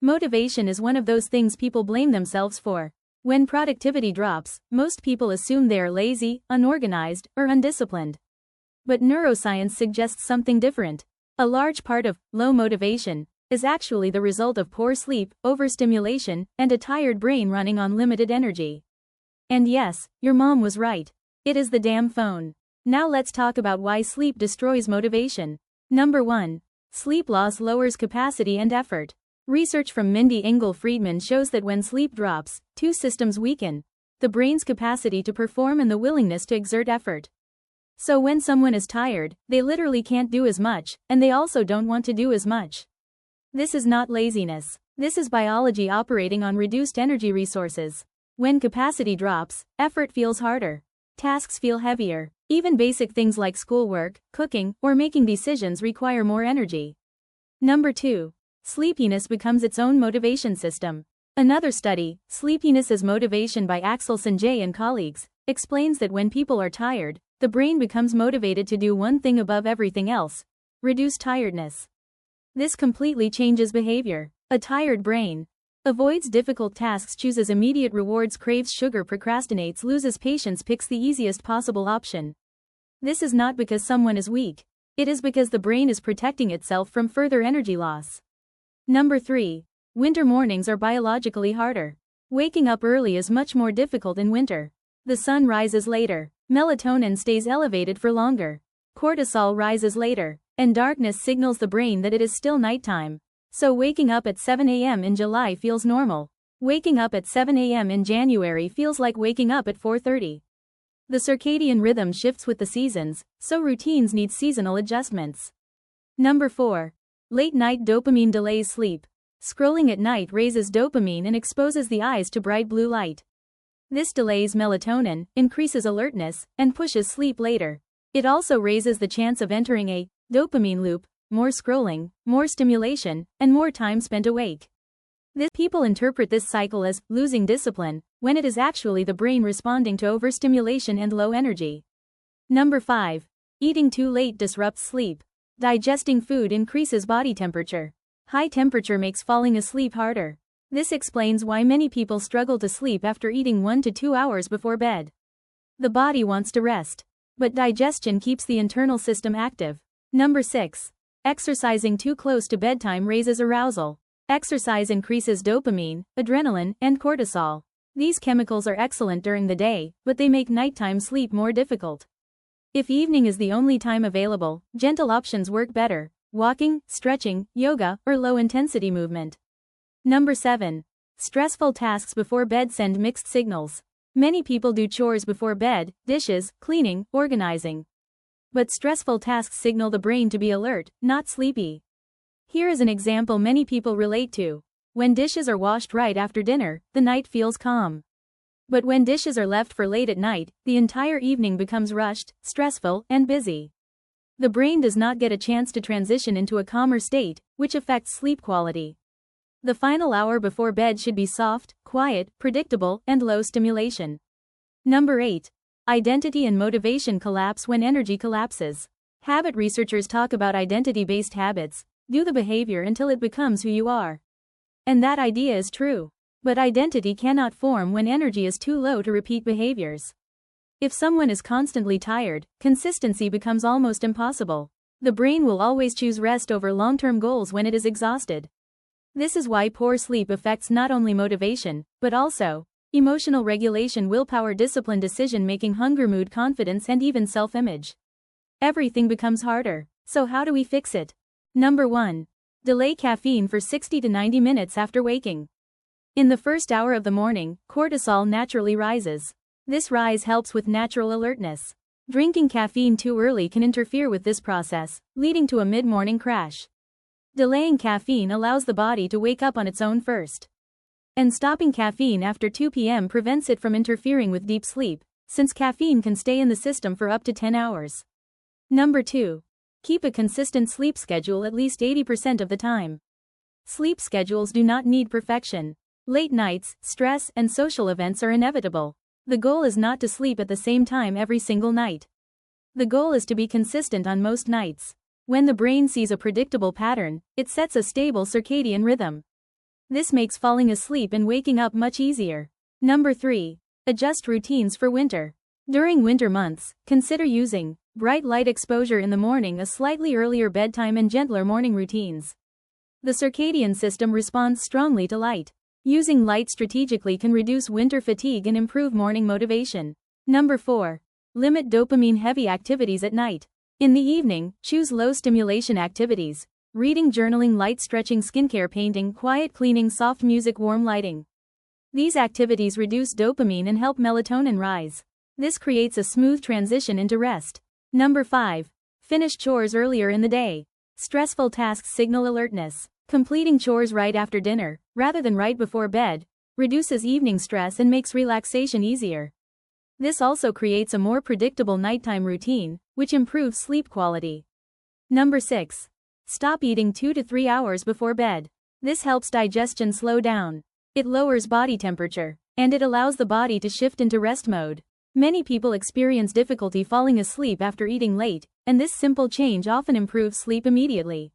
Motivation is one of those things people blame themselves for. When productivity drops, most people assume they are lazy, unorganized, or undisciplined. But neuroscience suggests something different. A large part of low motivation is actually the result of poor sleep, overstimulation, and a tired brain running on limited energy. And yes, your mom was right. It is the damn phone. Now let's talk about why sleep destroys motivation. Number 1. Sleep loss lowers capacity and effort. Research from Engle-Friedman shows that when sleep drops, two systems weaken: the brain's capacity to perform and the willingness to exert effort. So when someone is tired, they literally can't do as much, and they also don't want to do as much. This is not laziness. This is biology operating on reduced energy resources. When capacity drops, effort feels harder. Tasks feel heavier. Even basic things like schoolwork, cooking, or making decisions require more energy. Number 2. Sleepiness becomes its own motivation system. Another study, Sleepiness as Motivation by Axelsson and colleagues, explains that when people are tired, the brain becomes motivated to do one thing above everything else: reduce tiredness. This completely changes behavior. A tired brain avoids difficult tasks, chooses immediate rewards, craves sugar, procrastinates, loses patience, picks the easiest possible option. This is not because someone is weak. It is because the brain is protecting itself from further energy loss. Number 3. Winter mornings are biologically harder. Waking up early is much more difficult in winter. The sun rises later, melatonin stays elevated for longer, cortisol rises later, and darkness signals the brain that it is still nighttime. So waking up at 7 a.m. in July feels normal. Waking up at 7 a.m. in January feels like waking up at 4:30. The circadian rhythm shifts with the seasons, so routines need seasonal adjustments. Number 4. Late night dopamine delays sleep. Scrolling at night raises dopamine and exposes the eyes to bright blue light. This delays melatonin, increases alertness, and pushes sleep later. It also raises the chance of entering a dopamine loop: more scrolling, more stimulation, and more time spent awake. People interpret this cycle as losing discipline, when it is actually the brain responding to overstimulation and low energy. Number 5. Eating too late disrupts sleep. Digesting food increases body temperature. High temperature makes falling asleep harder. This explains why many people struggle to sleep after eating 1 to 2 hours before bed. The body wants to rest, but digestion keeps the internal system active. Number 6. Exercising too close to bedtime raises arousal. Exercise increases dopamine, adrenaline, and cortisol. These chemicals are excellent during the day, but they make nighttime sleep more difficult. If evening is the only time available, gentle options work better: walking, stretching, yoga, or low-intensity movement. Number 7. Stressful tasks before bed send mixed signals. Many people do chores before bed: dishes, cleaning, organizing. But stressful tasks signal the brain to be alert, not sleepy. Here is an example many people relate to. When dishes are washed right after dinner, the night feels calm. But when dishes are left for late at night, the entire evening becomes rushed, stressful, and busy. The brain does not get a chance to transition into a calmer state, which affects sleep quality. The final hour before bed should be soft, quiet, predictable, and low stimulation. Number 8. Identity and motivation collapse when energy collapses. Habit researchers talk about identity-based habits: do the behavior until it becomes who you are. And that idea is true. But identity cannot form when energy is too low to repeat behaviors. If someone is constantly tired, consistency becomes almost impossible. The brain will always choose rest over long-term goals when it is exhausted. This is why poor sleep affects not only motivation, but also emotional regulation, willpower, discipline, decision-making, hunger, mood, confidence, and even self-image. Everything becomes harder. So how do we fix it? Number 1. Delay caffeine for 60 to 90 minutes after waking. In the first hour of the morning, cortisol naturally rises. This rise helps with natural alertness. Drinking caffeine too early can interfere with this process, leading to a mid-morning crash. Delaying caffeine allows the body to wake up on its own first. And stopping caffeine after 2 p.m. prevents it from interfering with deep sleep, since caffeine can stay in the system for up to 10 hours. Number 2. Keep a consistent sleep schedule at least 80% of the time. Sleep schedules do not need perfection. Late nights, stress, and social events are inevitable. The goal is not to sleep at the same time every single night. The goal is to be consistent on most nights. When the brain sees a predictable pattern, it sets a stable circadian rhythm. This makes falling asleep and waking up much easier. Number 3. Adjust routines for winter. During winter months, consider using bright light exposure in the morning, a slightly earlier bedtime, and gentler morning routines. The circadian system responds strongly to light. Using light strategically can reduce winter fatigue and improve morning motivation. Number 4. Limit dopamine-heavy activities at night. In the evening, choose low-stimulation activities. Reading, journaling, light stretching, skincare, painting, quiet cleaning, soft music, warm lighting. These activities reduce dopamine and help melatonin rise. This creates a smooth transition into rest. Number 5. Finish chores earlier in the day. Stressful tasks signal alertness. Completing chores right after dinner, rather than right before bed, reduces evening stress and makes relaxation easier. This also creates a more predictable nighttime routine, which improves sleep quality. Number 6. Stop eating 2 to 3 hours before bed. This helps digestion slow down. It lowers body temperature, and it allows the body to shift into rest mode. Many people experience difficulty falling asleep after eating late, and this simple change often improves sleep immediately.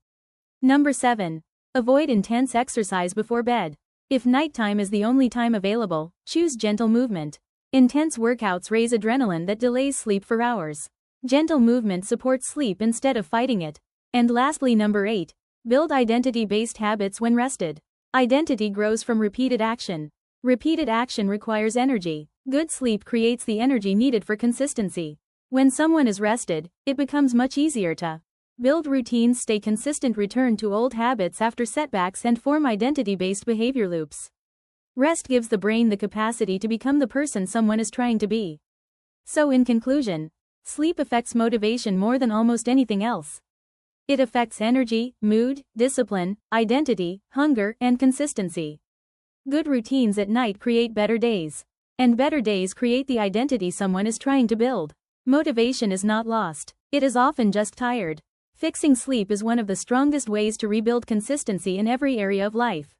Number 7. Avoid intense exercise before bed. If nighttime is the only time available, choose gentle movement. Intense workouts raise adrenaline that delays sleep for hours. Gentle movement supports sleep instead of fighting it. And lastly, number 8. Build identity-based habits when rested. Identity grows from repeated action. Repeated action requires energy. Good sleep creates the energy needed for consistency. When someone is rested, it becomes much easier to build routines, stay consistent, return to old habits after setbacks, and form identity-based behavior loops. Rest gives the brain the capacity to become the person someone is trying to be. So in conclusion, sleep affects motivation more than almost anything else. It affects energy, mood, discipline, identity, hunger, and consistency. Good routines at night create better days. And better days create the identity someone is trying to build. Motivation is not lost. It is often just tired. Fixing sleep is one of the strongest ways to rebuild consistency in every area of life.